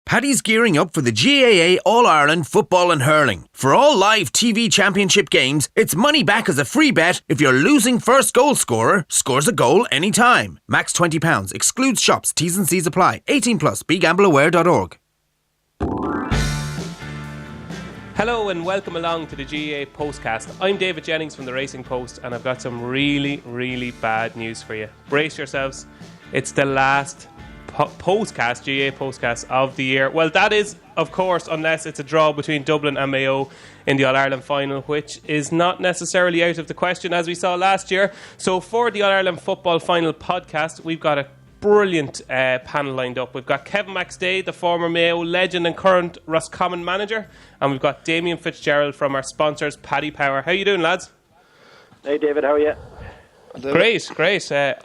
Paddy's gearing up for the GAA All-Ireland Football and Hurling. For all live TV championship games, it's money back as a free bet if your losing first goal scorer scores a goal anytime. Max £20. Excludes shops. T's and C's apply. 18 plus. BeGambleAware.org. Hello and welcome along to the GAA Postcast. I'm David Jennings from the Racing Post and I've got some really, really bad news for you. Brace yourselves. It's the last postcast, GAA Postcast of the year. Well, that is, of course, unless it's a draw between Dublin and Mayo in the All-Ireland final, which is not necessarily out of the question as we saw last year. So for the All-Ireland Football Final podcast, we've got a brilliant panel lined up. We've got Kevin McStay, the former Mayo legend and current Roscommon manager, and we've got Damien Fitzgerald from our sponsors, Paddy Power. How you doing, lads? Hey David, how are you? Great.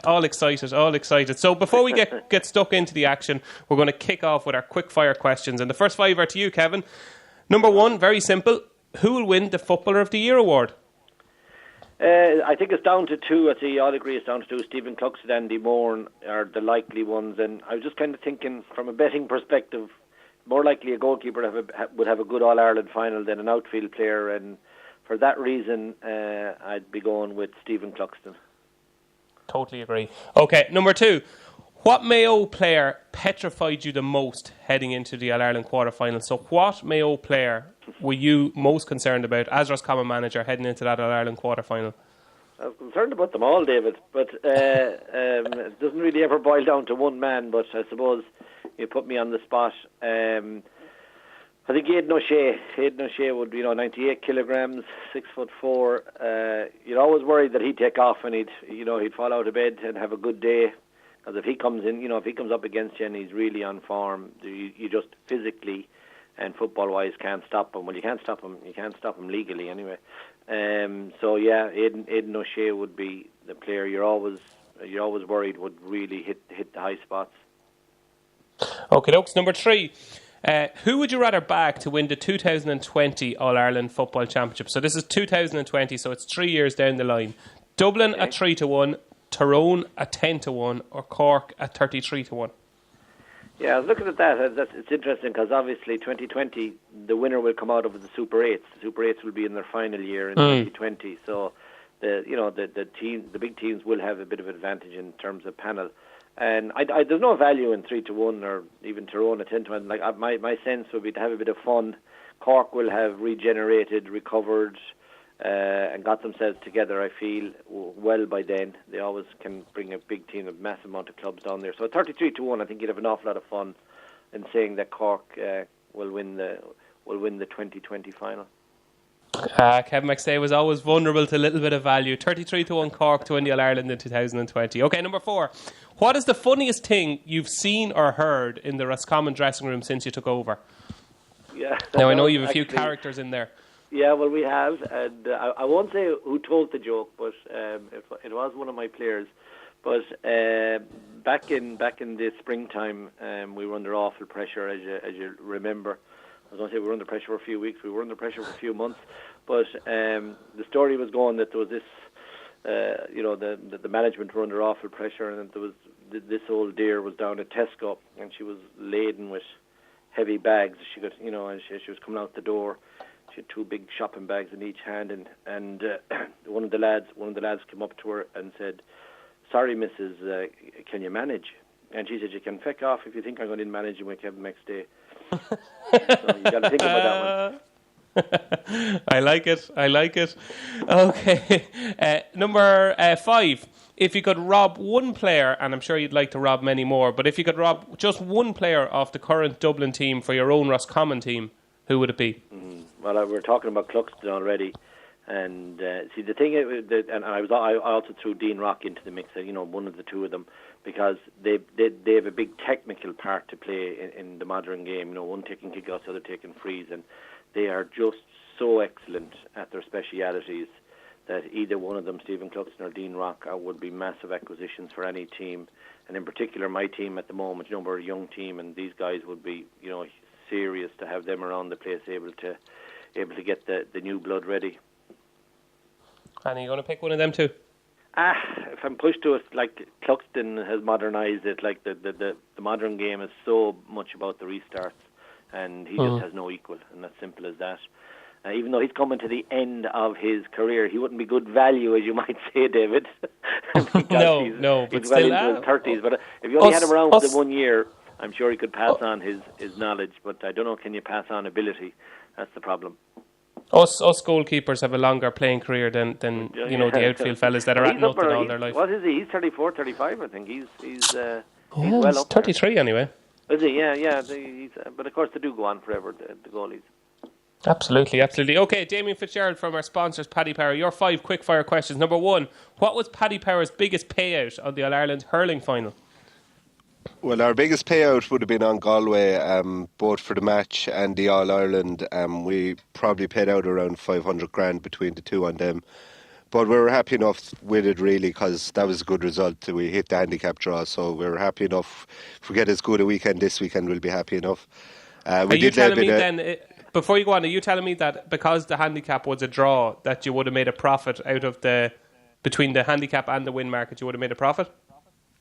All excited. So before we get stuck into the action, we're going to kick off with our quick fire questions. And the first five are to you, Kevin. Number one, very simple. Who will win the Footballer of the Year award? I think it's down to two. I see all agree it's down to two. Stephen Cluxton and Andy Moran are the likely ones. And I was just kind of thinking from a betting perspective, more likely a goalkeeper would have a good All-Ireland final than an outfield player. And for that reason, I'd be going with Stephen Cluxton. Totally agree. Okay, number two. What Mayo player petrified you the most heading into the All-Ireland quarter-final? So what Mayo player were you most concerned about as Roscommon manager heading into that All-Ireland quarter-final? I was concerned about them all, David, but it doesn't really ever boil down to one man, but I suppose you put me on the spot. I think Aidan O'Shea would, 98 kilograms, 6'4". You're always worried that he'd take off and he'd fall out of bed and have a good day. Because if he comes in, if he comes up against you and he's really on form, you just physically and football-wise can't stop him. Well, you can't stop him legally anyway. So yeah, Aidan O'Shea would be the player you're always worried would really hit the high spots. Okay, folks. Number three. Who would you rather back to win the 2020 All-Ireland Football Championship? So this is 2020, so it's 3 years down the line. Dublin at 3-1, Tyrone at 10-1, or Cork at 33-1. Yeah, I was looking at that. It's interesting because obviously 2020, the winner will come out of the Super 8s. The Super 8s will be in their final year in 2020. So the big teams will have a bit of advantage in terms of panel. And there's no value in 3-1 or even Tyrone at 10-1. Like my sense would be to have a bit of fun. Cork will have regenerated, recovered, and got themselves together. I feel well by then. They always can bring a big team, a massive amount of clubs down there. So at 33-1, I think you'd have an awful lot of fun in saying that Cork will win the 2020 final. Kevin McStay was always vulnerable to a little bit of value. 33-1 Cork to win the All-Ireland in 2020. Okay, number four. What is the funniest thing you've seen or heard in the Roscommon dressing room since you took over? Yeah. Now, I know you have a few characters in there. Yeah, well, we have. And I won't say who told the joke, but it was one of my players. But back in the springtime, we were under awful pressure, as you remember. I was going to say we were under pressure for a few weeks. We were under pressure for a few months. But the story was going that there was this, the management were under awful pressure, and there was this old dear was down at Tesco, and she was laden with heavy bags. She got, as she was coming out the door, she had two big shopping bags in each hand, and one of the lads came up to her and said, "Sorry, Mrs. Can you manage?" And she said, "You can feck off if you think I'm going to manage you with Kevin McStay." So you got to think about that one. I like it. Okay. Number 5. If you could rob one player, and I'm sure you'd like to rob many more, but if you could rob just one player off the current Dublin team for your own Roscommon team, who would it be? Well, we're talking about Cluxton already. And see, the thing is, and I also threw Dean Rock into the mix, one of the two of them, because they have a big technical part to play in the modern game. One taking kick-outs, the other taking frees, and they are just so excellent at their specialities that either one of them, Stephen Cluxton or Dean Rock, would be massive acquisitions for any team. And in particular, my team at the moment, we're a young team, and these guys would be, serious to have them around the place, able to get the new blood ready. And are you going to pick one of them too? If I'm pushed to it, like Cluxton has modernised it. Like the modern game is so much about the restarts. and he just has no equal, and that's simple as that. Even though he's coming to the end of his career, he wouldn't be good value, as you might say, David. But he's well still, into his 30s. But if you only had him around for the 1 year, I'm sure he could pass on his knowledge. But I don't know, can you pass on ability? That's the problem. Us goalkeepers have a longer playing career than the outfield fellas that are at nothing all their life. What is he? He's 34, 35, I think. He's well up 33 anyway. Is he? Yeah. But of course they do go on forever, the goalies. Absolutely. Okay, Damien Fitzgerald from our sponsors, Paddy Power. Your 5 quick-fire questions. Number 1, what was Paddy Power's biggest payout on the All-Ireland hurling final? Well, our biggest payout would have been on Galway, both for the match and the All-Ireland. We probably paid out around 500 grand between the two on them. But we were happy enough with it, really, because that was a good result. We hit the handicap draw, so we were happy enough. If we get as good a weekend this weekend, we'll be happy enough. Before you go on, are you telling me that because the handicap was a draw, that you would have made a profit out of between the handicap and the win market, you would have made a profit?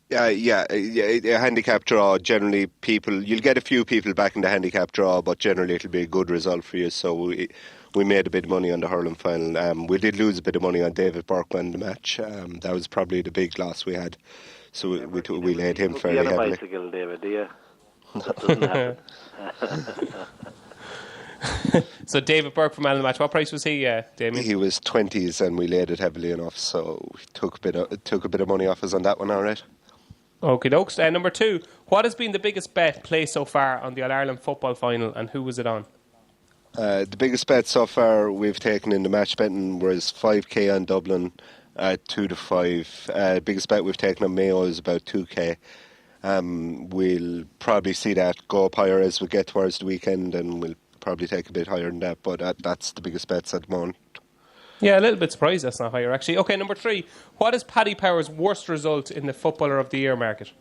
Yeah, a handicap draw, generally you'll get a few people back in the handicap draw, but generally it'll be a good result for you. So we made a bit of money on the hurling final. We did lose a bit of money on David Burke in the match. That was probably the big loss we had. So we laid him fairly heavily. Bicycle, David, do you? That doesn't happen. So David Burke from Man of the Match, what price was he, Damien? He was 20s, and we laid it heavily enough, so we took a bit of money off us on that one, all right. Okie dokes. Number 2, what has been the biggest bet placed so far on the All-Ireland football final, and who was it on? The biggest bet so far we've taken in the match betting was 5k on Dublin at 2 to 5. Biggest bet we've taken on Mayo is about 2k. We'll probably see that go up higher as we get towards the weekend, and we'll probably take a bit higher than that, but that's the biggest bets at the moment. Yeah, a little bit surprised that's not higher, actually. Okay, number 3, what is Paddy Power's worst result in the Footballer of the Year market?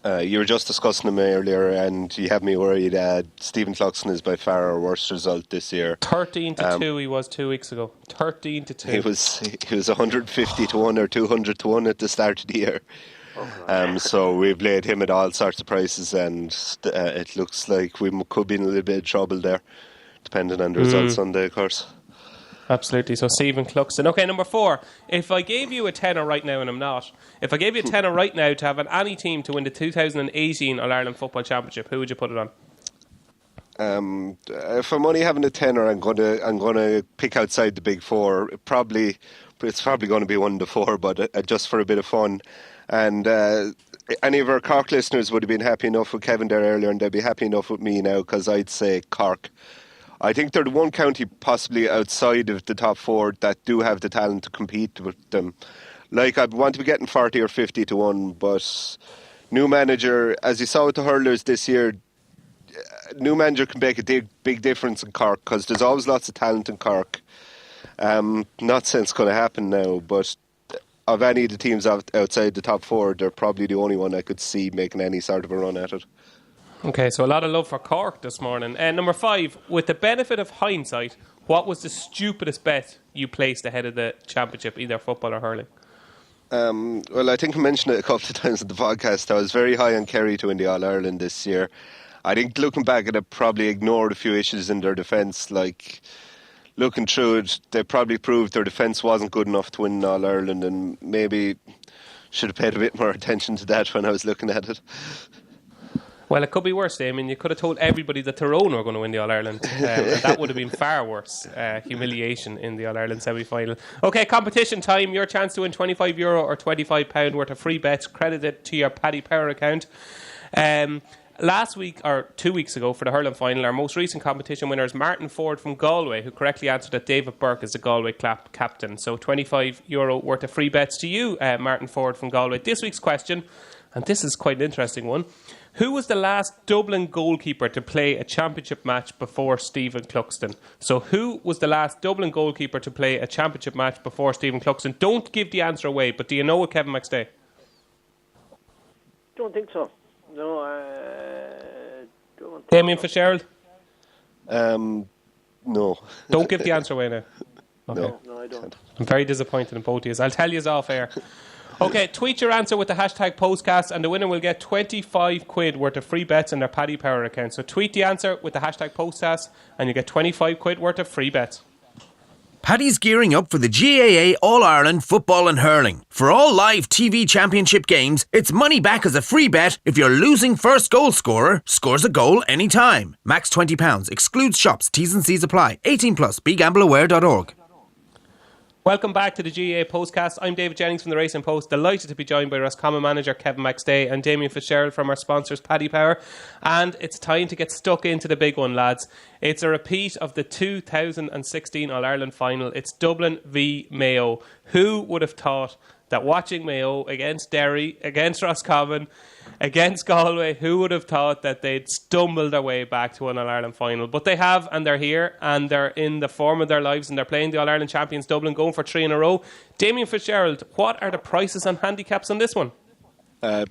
You were just discussing him earlier, and you have me worried. Stephen Cluxton is by far our worst result this year. 13 to 2 he was 2 weeks ago. 13 to 2. He was 150 to 1 or 200 to 1 at the start of the year. So we've laid him at all sorts of prices, and it looks like we could be in a little bit of trouble there, depending on the results Sunday, of course. Absolutely. So Stephen Cluxton. Okay, number 4. If I gave you a tenner right now, and I'm not, if I gave you a tenner right now to have any team to win the 2018 All-Ireland Football Championship, who would you put it on? If I'm only having a tenner, I'm gonna pick outside the big 4. It's probably going to be 1 to 4, but just for a bit of fun. And any of our Cork listeners would have been happy enough with Kevin there earlier, and they'd be happy enough with me now, because I'd say Cork. I think they're the one county possibly outside of the top 4 that do have the talent to compete with them. Like, I'd want to be getting 40 or 50 to 1, but new manager, as you saw with the hurlers this year, new manager can make a big difference in Cork, because there's always lots of talent in Cork. Not saying it's going to happen now, but of any of the teams outside the top 4, they're probably the only one I could see making any sort of a run at it. Okay, so a lot of love for Cork this morning. Number 5, with the benefit of hindsight, what was the stupidest bet you placed ahead of the championship, either football or hurling? Well, I think I mentioned it a couple of times in the podcast. I was very high on Kerry to win the All-Ireland this year. I think looking back at it, probably ignored a few issues in their defence. Like, looking through it, they probably proved their defence wasn't good enough to win All-Ireland, and maybe should have paid a bit more attention to that when I was looking at it. Well, it could be worse, Damien. You could have told everybody that Tyrone were going to win the All-Ireland. And that would have been far worse. Humiliation in the All-Ireland semi-final. Okay, competition time. Your chance to win €25 or £25 worth of free bets credited to your Paddy Power account. Last week, or 2 weeks ago, for the hurling final, our most recent competition winner is Martin Ford from Galway, who correctly answered that David Burke is the Galway captain. So €25 worth of free bets to you, Martin Ford from Galway. This week's question, and this is quite an interesting one. Who was the last Dublin goalkeeper to play a championship match before Stephen Cluxton? So who was the last Dublin goalkeeper to play a championship match before Stephen Cluxton? Don't give the answer away, but do you know it, Kevin McStay? Don't think so. No, don't think Damien so. Fitzgerald? No. Don't give the answer away now. Okay. No, I don't. I'm very disappointed in both of you. I'll tell you off air. Okay, tweet your answer with the hashtag Postcast, and the winner will get 25 quid worth of free bets in their Paddy Power account. So tweet the answer with the hashtag Postcast, and you get 25 quid worth of free bets. Paddy's gearing up for the GAA All-Ireland Football and Hurling. For all live TV championship games, it's money back as a free bet if your losing first goal scorer scores a goal anytime. Max £20. Excludes shops. T's and C's apply. 18 plus. BeGambleAware.org. Welcome back to the GAA Postcast. I'm David Jennings from the Racing Post. Delighted to be joined by Roscommon manager Kevin McStay and Damien Fitzgerald from our sponsors Paddy Power. And it's time to get stuck into the big one, lads. It's a repeat of the 2016 All-Ireland final. It's Dublin v Mayo. Who would have thought that watching Mayo against Derry, against Roscommon, against Galway, who would have thought that they'd stumbled their way back to an All-Ireland final? But they have, and they're here, and they're in the form of their lives, and they're playing the All-Ireland champions Dublin, going for 3 in a row. Damien Fitzgerald, what are the prices and handicaps on this one?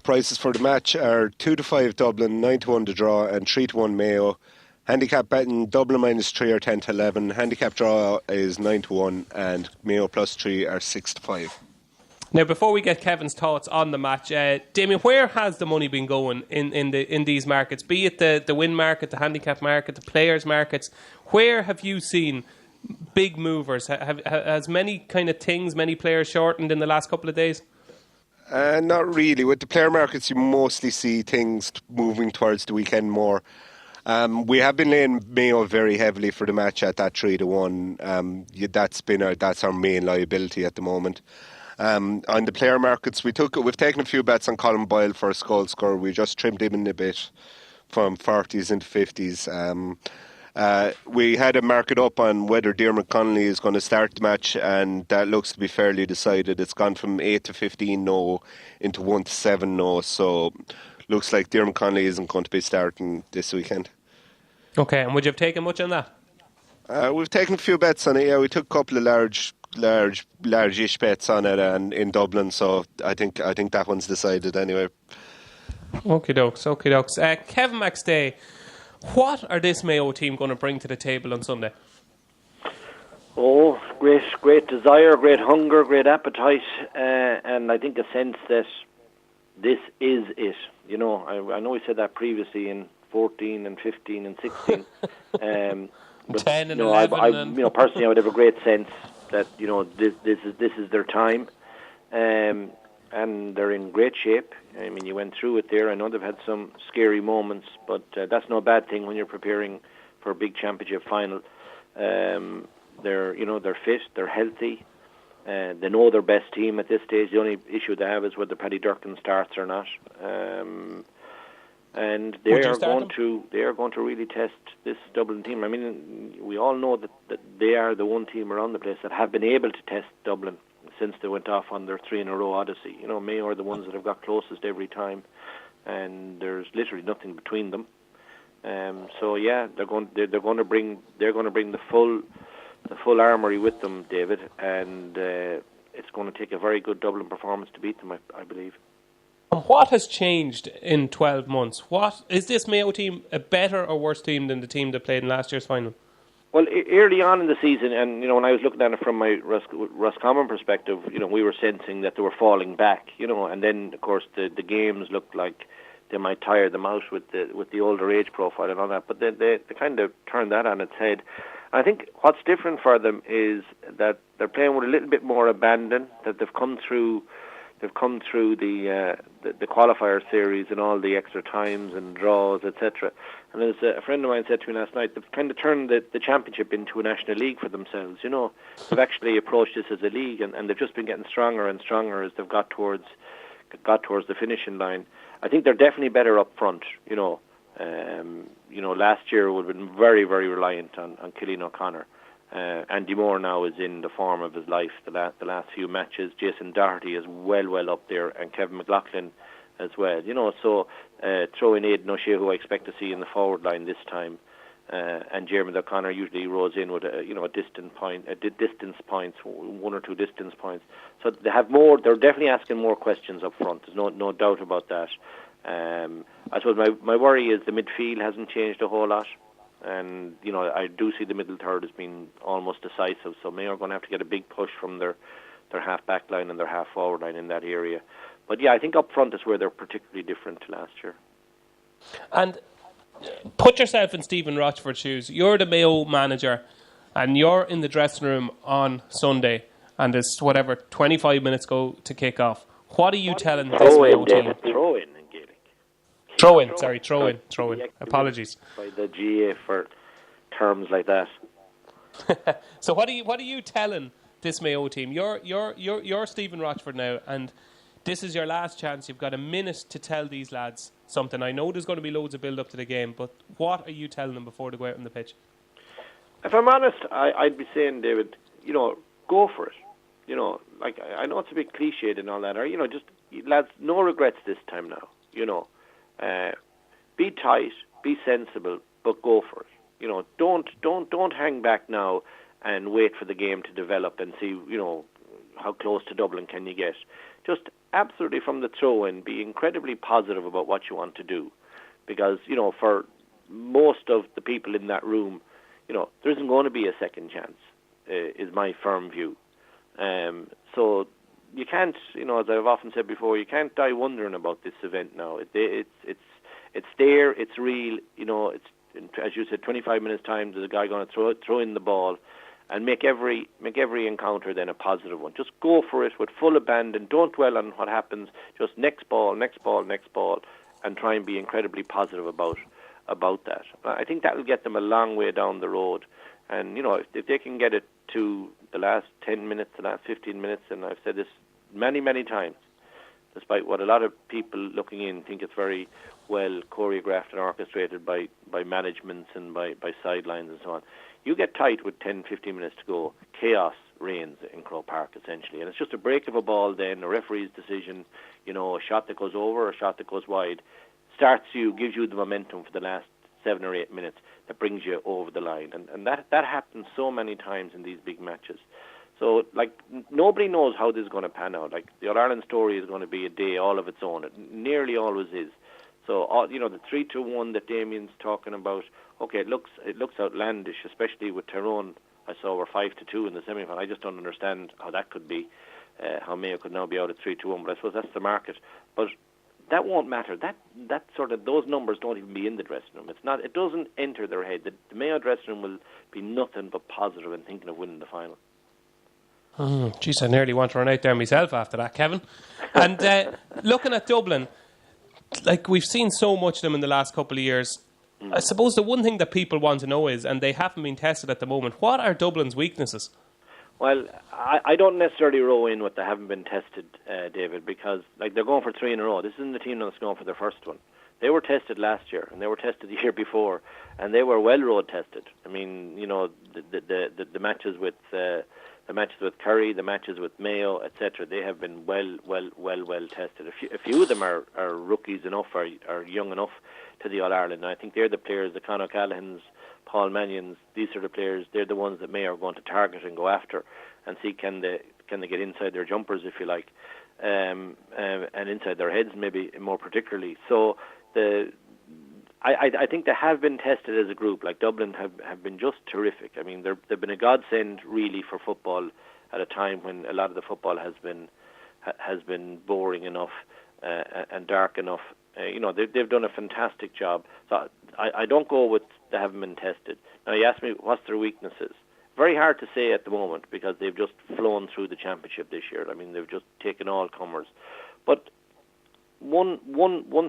Prices for the match are 2-5 Dublin, 9-1 to draw, and 3-1 Mayo. Handicap betting Dublin -3 or 10-11. Handicap draw is 9-1, and Mayo +3 are 6-5. Now, before we get Kevin's thoughts on the match, Damien, where has the money been going in these markets? Be it the win market, the handicap market, the players markets. Where have you seen big movers? Has many kind of things, many players shortened in the last couple of days? Not really. With the player markets, you mostly see things moving towards the weekend more. We have been laying Mayo very heavily for the match at that 3-1. That's our main liability at the moment. On the player markets, we've taken a few bets on Colin Boyle for a goal scorer. We just trimmed him in a bit from 40s into 50s. We had a market up on whether Diarmuid Connolly is going to start the match, and that looks to be fairly decided. It's gone from 8 to 15 no into 1 to 7 no. So looks like Diarmuid Connolly isn't going to be starting this weekend. Okay, and would you have taken much on that? We've taken a few bets on it. Yeah, we took a couple of large-ish bets on it and in Dublin, so I think that one's decided anyway. Okie dokes. Kevin McStay, what are this Mayo team going to bring to the table on Sunday? Oh, great desire, great hunger, great appetite, and I think a sense that this is it. You know, I know we said that previously in 14 and 15 and 16. But 10 and 11. Personally, I would have a great sense that this is their time, and they're in great shape. I mean, you went through it there. I know they've had some scary moments, but that's no bad thing when you're preparing for a big championship final. They're fit, they're healthy, they know their best team at this stage. The only issue they have is whether Paddy Durcan starts or not. And they are going to really test this Dublin team. I mean, we all know that they are the one team around the place that have been able to test Dublin since they went off on their 3 in a row odyssey. You know, Mayo are the ones that have got closest every time, and there's literally nothing between them. So yeah, they're going to bring the full armoury with them, David, and it's going to take a very good Dublin performance to beat them, I believe. And what has changed in 12 months? What is this Mayo team a better or worse team than the team that played in last year's final? Well, early on in the season, and when I was looking at it from my Roscommon perspective, we were sensing that they were falling back, and then of course the games looked like they might tire them out with the older age profile and all that. But then they kind of turned that on its head. I think what's different for them is that they're playing with a little bit more abandon. That they've come through the qualifier series and all the extra times and draws, etc. And as a friend of mine said to me last night, they've kind of turned the championship into a national league for themselves. They've actually approached this as a league, and they've just been getting stronger and stronger as they've got towards the finishing line. I think they're definitely better up front. Last year would have been very, very reliant on Cillian O'Connor. Andy Moore now is in the form of his life the last few matches. Jason Doherty is well up there, and Kevin McLaughlin as well. So throw in Aidan O'Shea, who I expect to see in the forward line this time, and Jeremy O'Connor usually rolls in with a distance points, 1 or 2 distance points. So they have more. They're definitely asking more questions up front. There's no doubt about that. I suppose my worry is the midfield hasn't changed a whole lot. And, I do see the middle third as being almost decisive. So Mayo are going to have to get a big push from their half back line and their half forward line in that area. But yeah, I think up front is where they're particularly different to last year. And put yourself in Stephen Rochford's shoes. You're the Mayo manager, and you're in the dressing room on Sunday, and there's 25 minutes go to kick off. What are you telling this Mayo team? Throw in Gaelic. Throw in. Apologies. By the GAA for terms like that. So what are you telling this Mayo team? You're Stephen Rochford now, and this is your last chance. You've got a minute to tell these lads something. I know there's going to be loads of build up to the game, but what are you telling them before they go out on the pitch? If I'm honest, I'd be saying, David, go for it. Like, I know it's a bit cliched and all that, or just lads, no regrets this time now. Be tight, be sensible, but go for it. Don't hang back now and wait for the game to develop and see, how close to Dublin can you get. Just absolutely from the throw-in, be incredibly positive about what you want to do. Because, for most of the people in that room, there isn't going to be a second chance, is my firm view. So you can't, as I've often said before, you can't die wondering about this event now. It's there, it's real, it's, as you said, 25 minutes time, there's a guy going to throw in the ball and make every encounter then a positive one. Just go for it with full abandon. Don't dwell on what happens. Just next ball, and try and be incredibly positive about that. I think that will get them a long way down the road. And, if they can get it to the last 10 minutes, the last 15 minutes, and I've said this many, many times, despite what a lot of people looking in think it's very well choreographed and orchestrated by managements and by sidelines and so on. You get tight with 10, 15 minutes to go, chaos reigns in Croke Park, essentially. And it's just a break of a ball then, a referee's decision, a shot that goes over, a shot that goes wide, gives you the momentum for the last 7 or 8 minutes that brings you over the line. And that happens so many times in these big matches. So, nobody knows how this is going to pan out. The All-Ireland story is going to be a day all of its own. It nearly always is. So, the 3-2-1 that Damien's talking about, okay, it looks outlandish, especially with Tyrone. I saw we're 5-2 in the semi-final. I just don't understand how that could be, how Mayo could now be out at 3-2-1. But I suppose that's the market. But that won't matter. That sort of, those numbers don't even be in the dressing room. It doesn't enter their head. The Mayo dressing room will be nothing but positive and thinking of winning the final. Jeez, I nearly want to run out there myself after that, Kevin. And looking at Dublin, we've seen so much of them in the last couple of years. I suppose the one thing that people want to know is, and they haven't been tested at the moment, what are Dublin's weaknesses? Well, I don't necessarily row in what they haven't been tested, David, because they're going for 3 in a row. This isn't the team that's going for their first one. They were tested last year, and they were tested the year before, and they were well road tested. I mean, the matches with Kerry, the matches with Mayo, etc. They have been well tested. A few of them are rookies enough, are young enough to the All Ireland. And I think they're the players, the Conor Callaghans, Paul Mannions. These are the players. They're the ones that Mayo are going to target and go after, and see can they get inside their jumpers, if you like, and inside their heads, maybe more particularly. So I think they have been tested as a group. Dublin have been just terrific. I mean, they've been a godsend really for football at a time when a lot of the football has been boring enough and dark enough. They've done a fantastic job. So I don't go with they haven't been tested. Now you ask me what's their weaknesses. Very hard to say at the moment because they've just flown through the championship this year. I mean, they've just taken all comers. But one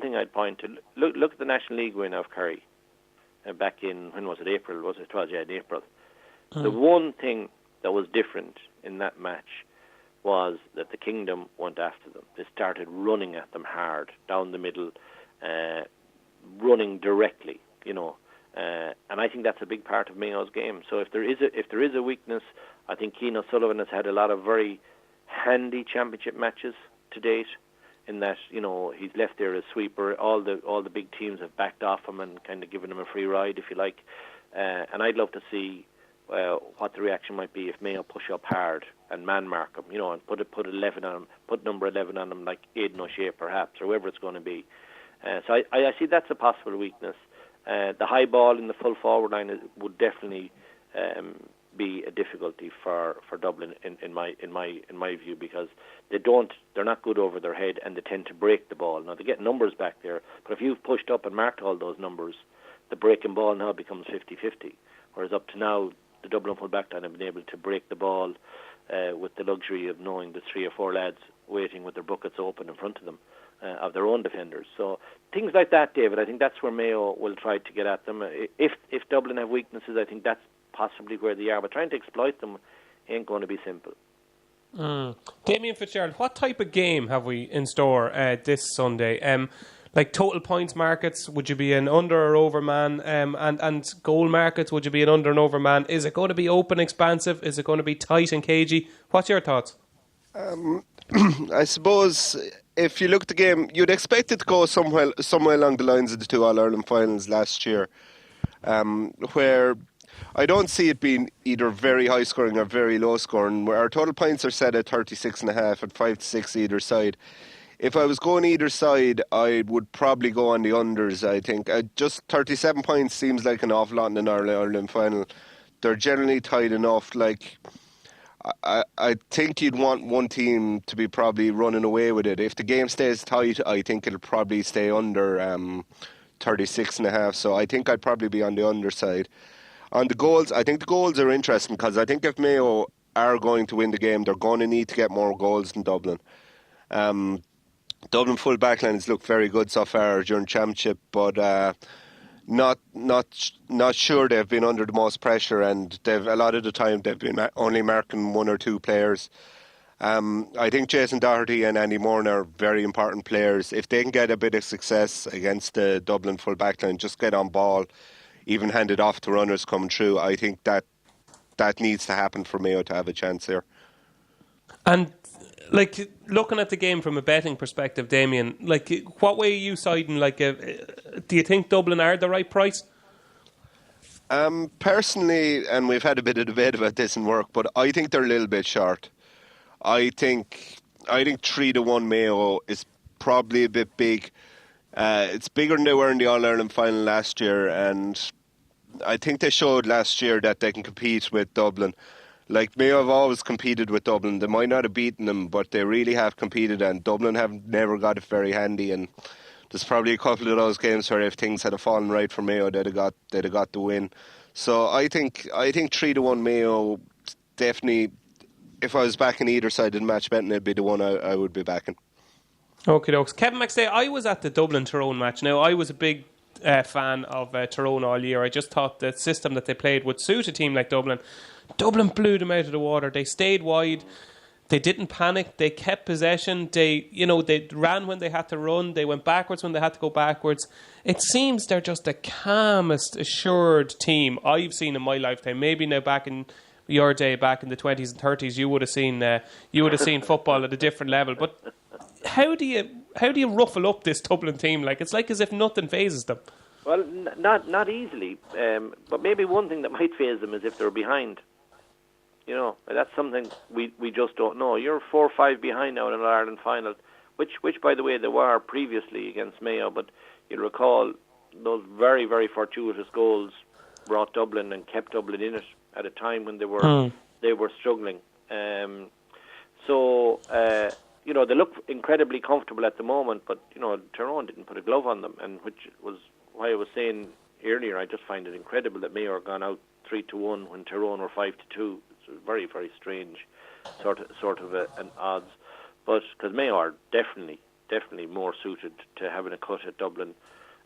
thing I'd point to, look at the National League win of Kerry back in, when was it, April? In April. The one thing that was different in that match was that the Kingdom went after them. They started running at them hard, down the middle, running directly, and I think that's a big part of Mayo's game. So if there is a weakness, I think Cian O'Sullivan has had a lot of very handy championship matches to date, in that he's left there as sweeper. All the big teams have backed off him and kind of given him a free ride, if you like. And I'd love to see what the reaction might be if Mayo push up hard and man mark him, and put 11 on him, put number 11 on him, like Aidan O'Shea perhaps, or whoever it's going to be. So I see that's a possible weakness. The high ball in the full forward line would definitely be a difficulty for Dublin in my view, because they're not good over their head, and they tend to break the ball. Now they get numbers back there, but if you've pushed up and marked all those numbers, the breaking ball now becomes 50-50. Whereas up to now, the Dublin full back line have been able to break the ball with the luxury of knowing the 3 or 4 lads waiting with their buckets open in front of them of their own defenders. So things like that, David, I think that's where Mayo will try to get at them. If Dublin have weaknesses, I think that's possibly where they are. But trying to exploit them ain't going to be simple. Damien Fitzgerald, what type of game have we in store this Sunday? Like total points markets, would you be an under or over man? And goal markets, would you be an under and over man? Is it going to be open, expansive? Is it going to be tight and cagey? What's your thoughts? I suppose if you look at the game, you'd expect it to go somewhere along the lines of the 2 All-Ireland finals last year, where I don't see it being either very high scoring or very low scoring, where our total points are set at 36.5 at 5-6 either side. If I was going either side, I would probably go on the unders, I think. Just 37 points seems like an awful lot in an Ireland final. They're generally tight enough. Like, I think you'd want one team to be probably running away with it. If the game stays tight, I think it'll probably stay under 36.5. So I think I'd probably be on the underside. On the goals, I think the goals are interesting, because I think if Mayo are going to win the game, they're going to need to get more goals than Dublin. Dublin full backline has looked very good so far during championship, but not sure they've been under the most pressure, and a lot of the time they've been only marking 1 or 2 players. I think Jason Doherty and Andy Moran are very important players. If they can get a bit of success against the Dublin full backline, just get on ball, even hand it off to runners coming through, I think that needs to happen for Mayo to have a chance here. And like, looking at the game from a betting perspective, Damien, like, what way are you siding? Like, do you think Dublin are the right price? Personally, and we've had a bit of debate about this in work, but I think they're a little bit short. I think 3-1 Mayo is probably a bit big. It's bigger than they were in the All-Ireland final last year, and I think they showed last year that they can compete with Dublin. Like, Mayo have always competed with Dublin. They might not have beaten them, but they really have competed, and Dublin have never got it very handy. And there's probably a couple of those games where if things had fallen right for Mayo, they'd have got the win. So I think 3-1 Mayo, definitely. If I was backing either side in match betting, it'd be the one I would be backing. Okay, dokes. Kevin McStay, I was at the Dublin-Tyrone match. Now, I was a big fan of Tyrone all year. I just thought the system that they played would suit a team like Dublin. Dublin blew them out of the water. They stayed wide. They didn't panic. They kept possession. They ran when they had to run. They went backwards when they had to go backwards. It seems they're just the calmest, assured team I've seen in my lifetime. Maybe now back in your day, back in the 20s and 30s, you would have seen football at a different level. But how do you ruffle up this Dublin team? Like, it's like as if nothing phases them. Well, not easily. But maybe one thing that might phase them is if they're behind. You know, that's something we just don't know. You're 4 or 5 behind now in an Ireland final, which by the way they were previously against Mayo. But you'll recall those very, very fortuitous goals brought Dublin and kept Dublin in it at a time when they were struggling. So they look incredibly comfortable at the moment, but Tyrone didn't put a glove on them, and which was why I was saying earlier, I just find it incredible that Mayo are gone out 3-1 when Tyrone were 5-2. It's very, very strange sort of an odds, but because Mayo are definitely more suited to having a cut at Dublin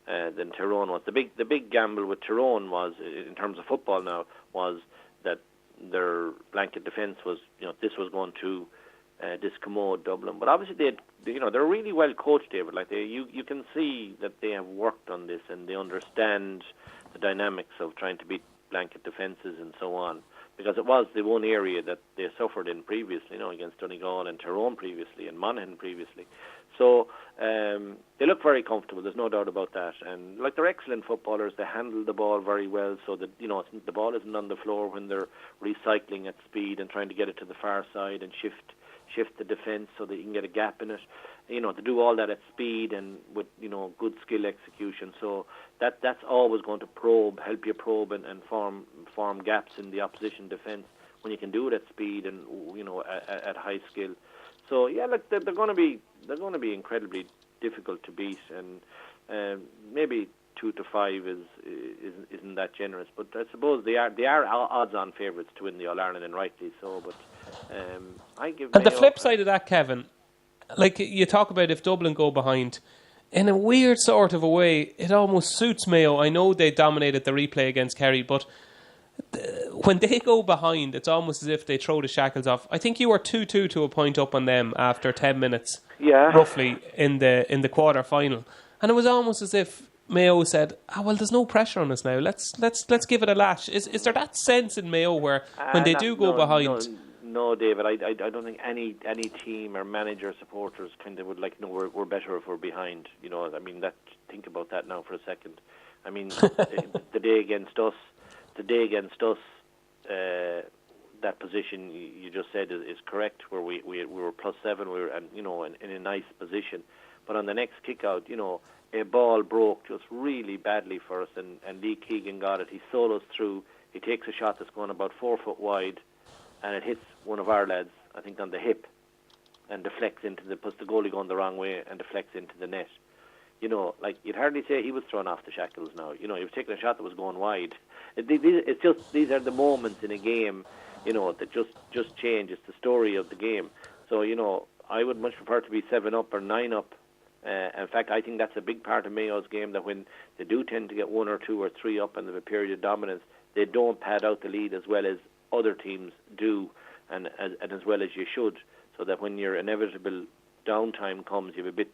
than Tyrone was. The big gamble with Tyrone was, in terms of football now, was that their blanket defence was, this was going to discommode Dublin. But obviously they're really well coached, David. Like you can see that they have worked on this and they understand the dynamics of trying to beat blanket defences and so on. Because it was the one area that they suffered in previously, against Donegal and Tyrone previously and Monaghan previously. So they look very comfortable. There's no doubt about that. And like, they're excellent footballers. They handle the ball very well, so that the ball isn't on the floor when they're recycling at speed and trying to get it to the far side and shift the defence so that you can get a gap in it. to do all that at speed and with good skill execution. So that's always going to help you probe and form gaps in the opposition defence when you can do it at speed and at high skill. So yeah, look, they're going to be incredibly difficult to beat, and maybe 2-5 isn't that generous, but I suppose they are odds-on favourites to win the All-Ireland, and rightly so. But I give. And the flip side of that, Kevin, like you talk about, if Dublin go behind, in a weird sort of a way, it almost suits Mayo. I know they dominated the replay against Kerry, but when they go behind, it's almost as if they throw the shackles off. I think you were 2-2 to a point up on them after 10 minutes, roughly in the quarter final, and it was almost as if Mayo said, well, there's no pressure on us now. Let's give it a lash. Is there that sense in Mayo where when they do go behind? No, David. I don't think any team or manager, supporters kind of would we're better if we're behind. I mean, think about that now for a second. I mean, the day against us, that position you just said is correct. Where we were +7, we were in a nice position, but on the next kick out, a ball broke just really badly for us, and Lee Keegan got it. He solos through. He takes a shot that's going about 4 foot wide, and it hits one of our lads, I think, on the hip, and deflects puts the goalie going the wrong way and deflects into the net. You'd hardly say he was thrown off the shackles now. He was taking a shot that was going wide. These are the moments in a game, that just change. It's the story of the game. So, I would much prefer to be 7 up or 9 up. In fact, I think that's a big part of Mayo's game, that when they do tend to get 1 or 2 or 3 up and they have a period of dominance, they don't pad out the lead as well as other teams do, and as well as you should, so that when your inevitable downtime comes, you have a bit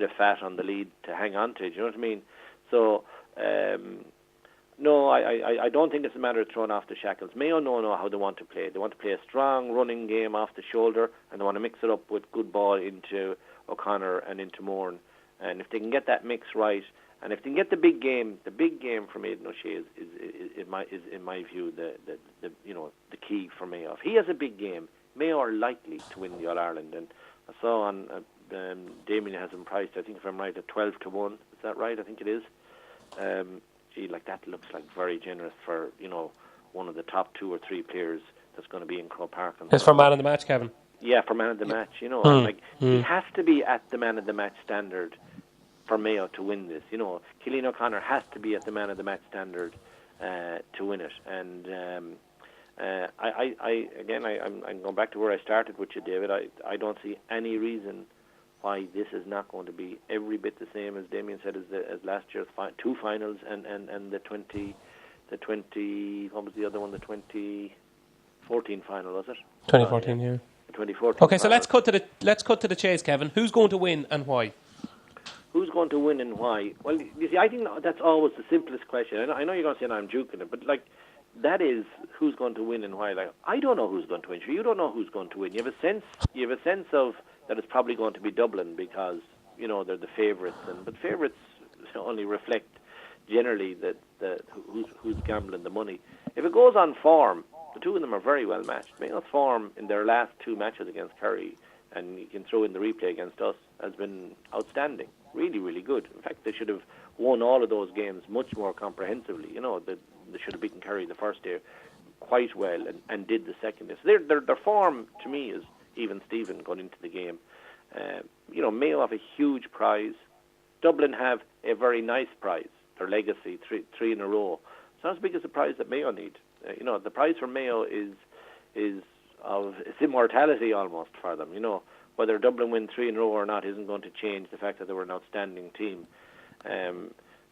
of fat on the lead to hang on to. Do you know what I mean? So, no, I don't think it's a matter of throwing off the shackles. Mayo know how they want to play. They want to play a strong running game off the shoulder, and they want to mix it up with good ball into O'Connor and into Moran. And if they can get that mix right, and if they can get the big game from Aidan O'Shea is in my view the key for Mayo. If he has a big game, Mayo are likely to win the All-Ireland. And I saw on Damien has him priced, I think if I'm right, at 12-1. Is that right? I think it is. That looks like very generous for one of the top 2 or 3 players that's going to be in Croke Park. It's for man of the match, Kevin. Yeah, for man of the match. He has to be at the man of the match standard for Mayo to win this. Cillian O'Connor has to be at the man of the match standard to win it. And I'm going back to where I started with you, David. I don't see any reason why this is not going to be every bit the same, as Damien said, as last year's 2 finals and the 20 what was the other one, the 2014 final, was it? 2014, yeah. 2014. Okay, so let's cut to the chase, Kevin. Who's going to win and why? Who's going to win and why? Well, you see, I think that's always the simplest question. I know you're going to say, no, I'm joking it, but that is who's going to win and why. I don't know who's going to win. Sure, you don't know who's going to win. You have a sense of that it's probably going to be Dublin because they're the favourites, but favourites only reflect generally that who's gambling the money. If it goes on form, the two of them are very well matched. Mayo's form in their last 2 matches against Kerry, and you can throw in the replay against us, has been outstanding. Really, really good. In fact, they should have won all of those games much more comprehensively. They should have beaten Kerry the first day quite well and did the second day. So their form, to me, is even Stephen going into the game. Mayo have a huge prize. Dublin have a very nice prize, their legacy, three in a row. It's not as big as the prize that Mayo need. The prize for Mayo is of immortality almost for them. Whether Dublin win 3 in a row or not isn't going to change the fact that they were an outstanding team.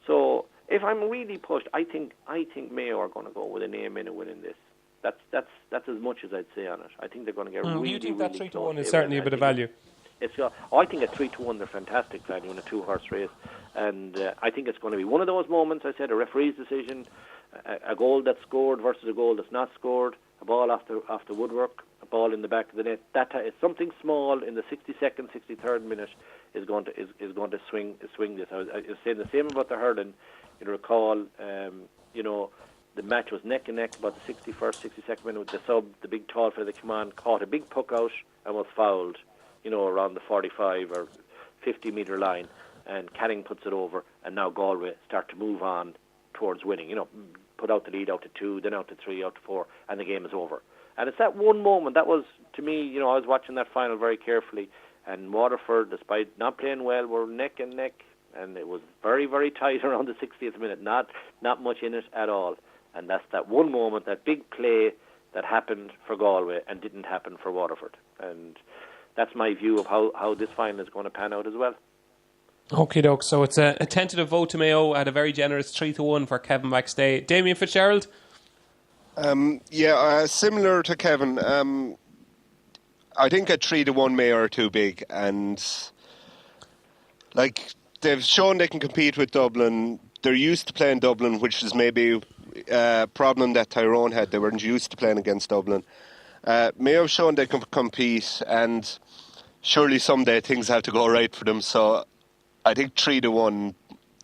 So if I'm really pushed, I think Mayo are going to go with an aim in a win in this. That's as much as I'd say on it. I think they're going to get really. You think that 3-1 is close. certainly a bit of value? I think at 3-1 they're fantastic value in a 2-horse race, and I think it's going to be one of those moments. I said a referee's decision, a goal that's scored versus a goal that's not scored, a ball off the woodwork, a ball in the back of the net. That is something small in the 62nd, 63rd minute is going to swing this. I was saying the same about the hurling. You recall, the match was neck and neck about the 61st, 62nd minute with the sub, the big tall fella that came on, caught a big puck out and was fouled, around the 45 or 50-metre line, and Canning puts it over, and now Galway start to move on towards winning. Put out the lead out to 2, then out to 3, out to 4, and the game is over. And it's that one moment that was, to me, I was watching that final very carefully, and Waterford, despite not playing well, were neck and neck, and it was very, very tight around the 60th minute. Not much in it at all. And that's that one moment, that big play that happened for Galway and didn't happen for Waterford. And that's my view of how this final is going to pan out as well. Okay, doke. So it's a tentative vote to Mayo at a very generous 3-1 for Kevin Backstay. Damien Fitzgerald? Similar to Kevin. I think a 3-1 Mayo are too big, and they've shown they can compete with Dublin. They're used to playing Dublin, which is maybe a problem that Tyrone had. They weren't used to playing against Dublin. Mayo have shown they can compete, and surely someday things have to go right for them. So I think 3-1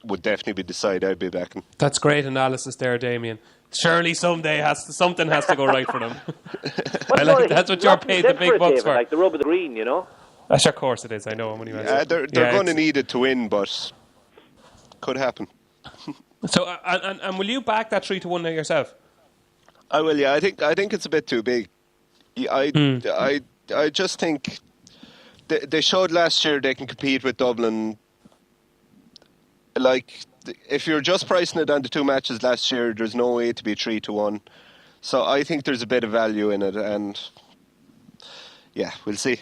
would definitely be the side I'd be backing. That's great analysis there, Damien. Surely someday something has to go right for them. That's what you're paid the big bucks for. Like the rub of the green, Of course it is. I know. They're going to need it to win, but could happen. So, and will you back that 3-1 now yourself? I will. Yeah, I think it's a bit too big. I just think they showed last year they can compete with Dublin. If you're just pricing it on the 2 matches last year, there's no way to be 3-1. So I think there's a bit of value in it, and we'll see.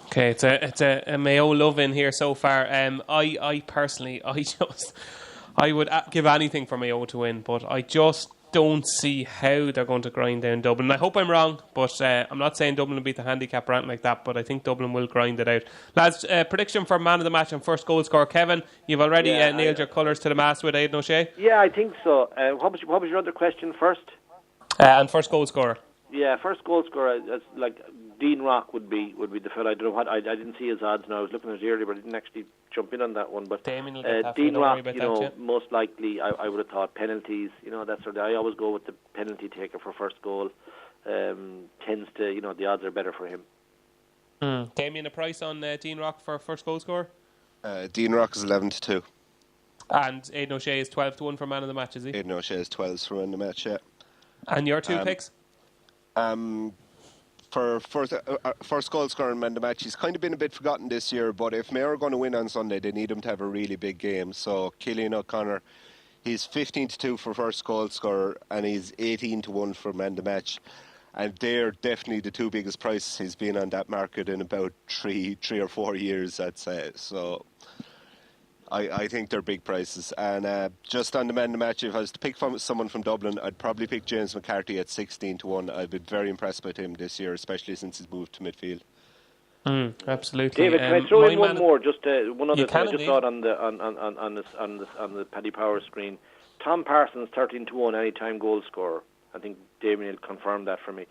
Okay, it's a Mayo love in here so far. I personally, I would give anything for Mayo to win, but I just don't see how they're going to grind down Dublin. I hope I'm wrong, but I'm not saying Dublin will beat the handicap or anything like that, but I think Dublin will grind it out. Lads, prediction for man of the match and first goal scorer. Kevin, you've already nailed your colours to the mast with Aidan O'Shea. Yeah, I think so. What was your other question first? And first goal scorer. Yeah, first goal scorer, Dean Rock would be the fellow. I don't know what I didn't see his odds now. I was looking at it earlier, but I didn't actually jump in on that one. But Dean Rock, most likely, I would have thought penalties. That sort of. I always go with the penalty taker for first goal. Tends to, the odds are better for him. Damien, a price on Dean Rock for first goal scorer? Dean Rock is 11-2. And Aidan O'Shea is 12-1 for man of the match, is he? Aidan O'Shea is 12 for man of the match. Yeah. And your two picks? For first goal scorer and man of the match, he's kind of been a bit forgotten this year, but if Mayo are going to win on Sunday, they need him to have a really big game. So Cillian O'Connor, he's 15-2 for first goal scorer, and he's 18-1 for man of the match. And they're definitely the 2 biggest prices he's been on that market in about 3 or 4 years, I'd say. So I think they're big prices. And just on the man of the match, if I was to pick someone from Dublin, I'd probably pick James McCarthy at 16-1. I've been very impressed with him this year, especially since he's moved to midfield. Absolutely. David, can I throw in one more? Just one other thing. I just saw it on the Paddy Power screen. Tom Parsons, 13-1 anytime goal scorer. I think Damien will confirm that for me.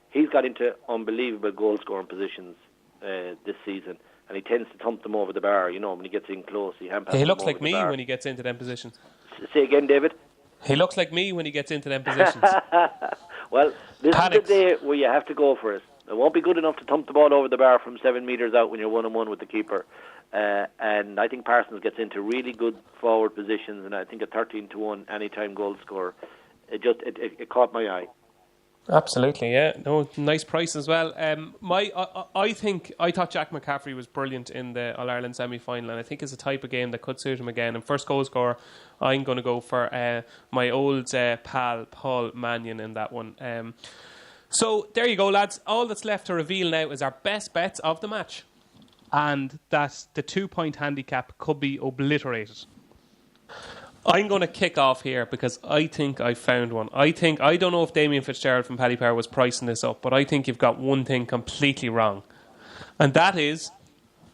He's got into unbelievable goal scoring positions this season. And he tends to thump them over the bar, when he gets in close. He looks like me when he gets into them positions. Say again, David? He looks like me when he gets into them positions. Well, this is the day where you have to go for it. It won't be good enough to thump the ball over the bar from 7 metres out when you're 1-on-1 with the keeper. And I think Parsons gets into really good forward positions, and I think a 13-1 anytime goal scorer. It caught my eye. Absolutely, yeah. No, nice price as well. I thought Jack McCaffrey was brilliant in the All-Ireland semi-final, and I think it's a type of game that could suit him again. And first goal scorer, I'm going to go for my old pal Paul Mannion in that one. So there you go, lads. All that's left to reveal now is our best bets of the match, and that the 2-point handicap could be obliterated. I'm going to kick off here because I think I found one. I don't know if Damien Fitzgerald from Paddy Power was pricing this up, but I think you've got one thing completely wrong. And that is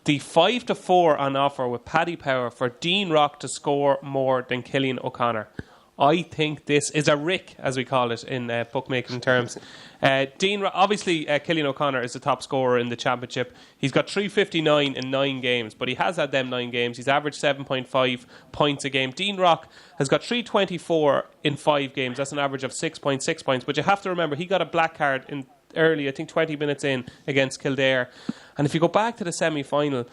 the 5-4 on offer with Paddy Power for Dean Rock to score more than Cillian O'Connor. I think this is a rick, as we call it in bookmaking terms. Obviously, Cillian O'Connor is the top scorer in the championship. He's got 359 in 9 games, but he has had them 9 games. He's averaged 7.5 points a game. Dean Rock has got 324 in 5 games. That's an average of 6.6 points. But you have to remember, he got a black card in early, I think 20 minutes in, against Kildare. And if you go back to the semi-final,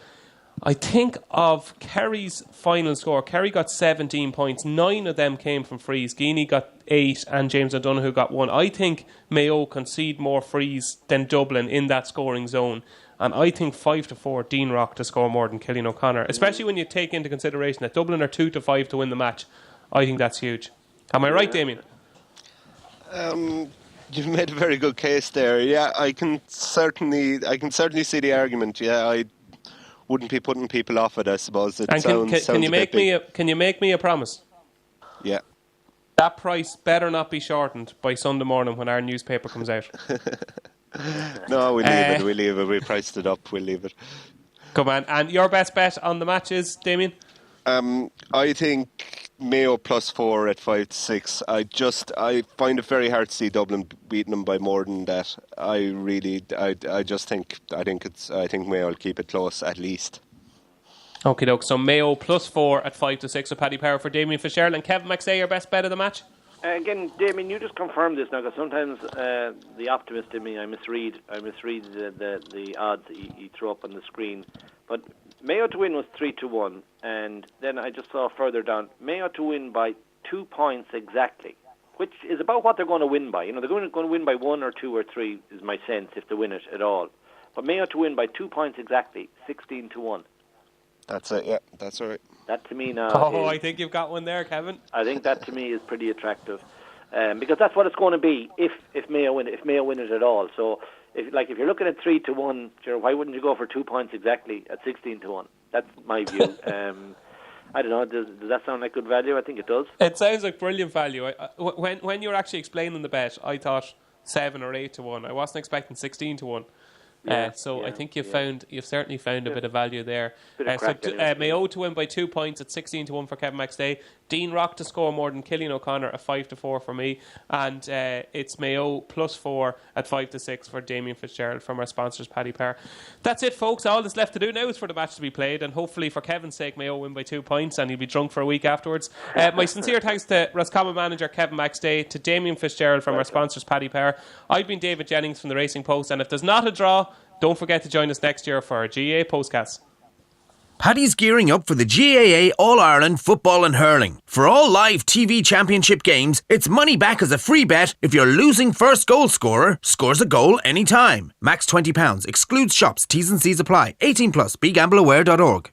I think of Kerry's final score. Kerry got 17 points. 9 of them came from frees. Geaney got 8 and James O'Donoghue got 1. I think Mayo concede more frees than Dublin in that scoring zone. And I think 5-4 Dean Rock to score more than Cillian O'Connor. Especially when you take into consideration that Dublin are 2-5 to win the match. I think that's huge. Am I right, Damien? You've made a very good case there. Yeah, I can certainly see the argument. Yeah, I wouldn't be putting people off it, I suppose. It sounds can you make me a promise? Yeah. That price better not be shortened by Sunday morning when our newspaper comes out. No, we'll leave it. We priced it up. We'll leave it. Come on. And your best bet on the match is, Damien? I think Mayo + 4 at 5-6. I find it very hard to see Dublin beating them by more than that. I think Mayo will keep it close at least. Okay, doke. So Mayo +4 at 5-6 with Paddy Power for Damien Fitzgerald and Kevin McStay, your best bet of the match. Again, Damien, you just confirmed this now, because sometimes the optimist in me, I misread the odds that you throw up on the screen. But Mayo to win was 3-1, and then I just saw further down, Mayo to win by 2 points exactly, which is about what they're going to win by. They're going to win by 1 or 2 or 3 is my sense if they win it at all. But Mayo to win by 2 points exactly, 16-1. That's it. Yeah, that's all right. That to me now. I think you've got one there, Kevin. I think that to me is pretty attractive, because that's what it's going to be if Mayo win it. If Mayo win it at all, so if you're looking at 3-1, why wouldn't you go for 2 points exactly at 16-1? That's my view. I don't know. Does that sound like good value? I think it does. It sounds like brilliant value. When you were actually explaining the bet, I thought 7 or 8-1. I wasn't expecting 16-1. I think you've certainly found a bit of value there. Mayo to win by 2 points at 16-1 for Kevin McStay. Dean Rock to score more than Cillian O'Connor at 5-4 for me, and it's Mayo +4 at 5-6 for Damien Fitzgerald from our sponsors Paddy Power. That's it, folks. All that's left to do now is for the match to be played, and hopefully for Kevin's sake Mayo win by 2 points and he'll be drunk for a week afterwards. My sincere thanks to Roscommon manager Kevin McStay, to Damien Fitzgerald from our sponsors Paddy Power. I've been David Jennings from the Racing Post, and if there's not a draw, don't forget to join us next year for our GAA Postcast. Paddy's gearing up for the GAA All-Ireland Football and Hurling. For all live TV championship games, it's money back as a free bet if your losing first goal scorer scores a goal anytime. Max £20. Excludes shops. T's and C's apply. 18+. BeGambleAware.org.